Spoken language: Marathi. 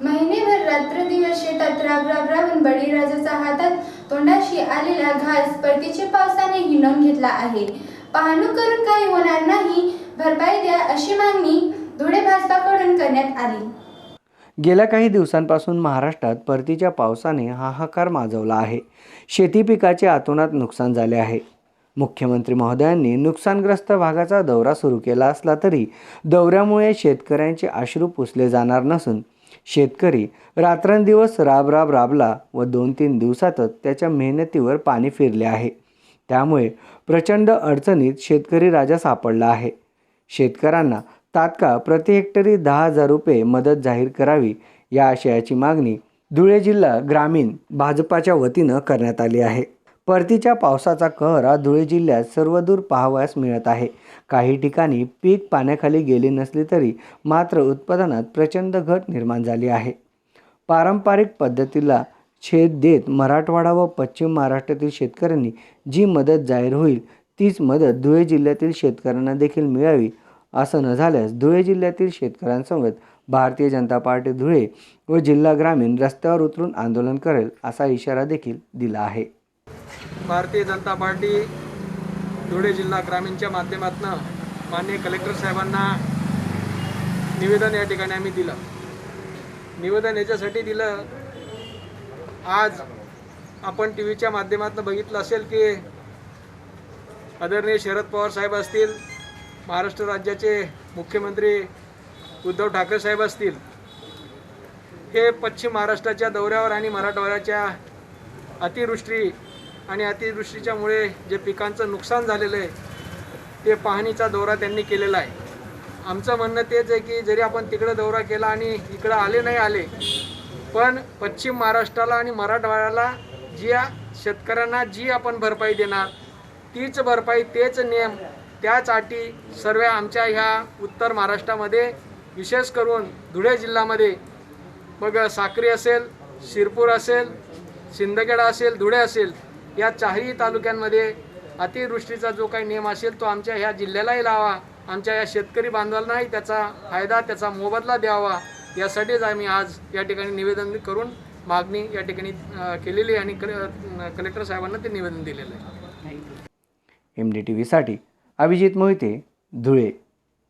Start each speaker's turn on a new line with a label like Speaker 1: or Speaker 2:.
Speaker 1: महिनेभर रात्रदिवस शेतात राबून बळीराजाचा हातात तोंडाशी आलेला घास परतीच्या पावसाने हिणवून घेतला आहे। पाहणूक करून काही होणार नाही, भरपाई द्या अशी मागणी धुळे भाजपाकडून करण्यात आली।
Speaker 2: गेल्या काही दिवसांपासून महाराष्ट्रात परतीच्या पावसाने हाहाकार माजवला आहे। शेती पिकाचे अतोनात नुकसान झाले आहे। मुख्यमंत्री महोदयांनी नुकसानग्रस्त भागाचा दौरा सुरू केला असला तरी दौऱ्यामुळे शेतकऱ्यांचे अश्रू पुसले जाणार नसून शेतकरी रात्रंदिवस राबला व 2-3 दिवसातच त्याच्या मेहनतीवर पाणी फिरले आहे। त्यामुळे प्रचंड अडचणीत शेतकरी राजा सापडला आहे। शेतकऱ्यांना तात्काळ प्रति हेक्टरी 10,000 रुपये मदत जाहीर करावी या आशयाची मागणी धुळे जिल्हा ग्रामीण भाजपाच्या वतीनं करण्यात आली आहे। परतीच्या पावसाचा कहर धुळे जिल्ह्यात सर्वदूर पाहावयास मिळत आहे। काही ठिकाणी पीक पाण्याखाली गेले नसले तरी मात्र उत्पादनात प्रचंड घट निर्माण झाली आहे। पारंपरिक पद्धतीला छेद देत मराठवाडा व पश्चिम महाराष्ट्रातील शेतकऱ्यांनी जी मदत जाहीर होईल तीच मदत धुळे जिल्ह्यातील शेतकऱ्यांना देखील मिळावी। असं न झाल्यास धुळे जिल्ह्यातील शेतकऱ्यांसोबत भारतीय जनता पार्टी धुळे व जिल्हा ग्रामीण रस्त्यावर उतरून आंदोलन करेल असा इशारा देखील दिला आहे।
Speaker 3: भारतीय जनता पार्टी धुळे जिल्हा ग्रामीणच्या माध्यमातून माननीय कलेक्टर साहेबांना निवेदन या ठिकाणी आम्ही दिलं। निवेदन याच्यासाठी दिलं, आज आपण टीव्हीच्या माध्यमातून बघितलं असेल की आदरणीय शरद पवार साहेब असतील, महाराष्ट्र राज्याचे मुख्यमंत्री उद्धव ठाकरे साहेब असतील, हे पश्चिम महाराष्ट्राच्या दौऱ्यावर आणि मराठवाड्याच्या अतिवृष्टीच्यामुळे जे पिकांचं नुकसान झालेलं आहे ते पाहणीचा दौरा त्यांनी केलेला आहे। आमचं म्हणणं तेच आहे की जरी आपण तिकडे दौरा केला आणि इकडं आले पण पश्चिम महाराष्ट्राला आणि मराठवाड्याला ज्या शेतकऱ्यांना जी आपण भरपाई देणार तीच भरपाई, तेच नियम, त्याच अटी सर्व आमच्या ह्या उत्तर महाराष्ट्रामध्ये विशेष करून धुळे जिल्ह्यामध्ये मग साक्री असेल, शिरपूर असेल, शिंदखेडा असेल, धुळे असेल, या चारही तालुक्यांमध्ये अतिवृष्टीचा जो काही नियम असेल तो आमच्या ह्या जिल्ह्यालाही लावा, आमच्या या शेतकरी बांधवांनाही त्याचा फायदा, त्याचा मोबदला द्यावा, यासाठीच आम्ही आज या ठिकाणी निवेदन करून मागणी या ठिकाणी केलेली आणि कलेक्टर साहेबांना ते निवेदन दिलेलं आहे।
Speaker 2: MDTV साठी अभिजित मोहिते, धुळे।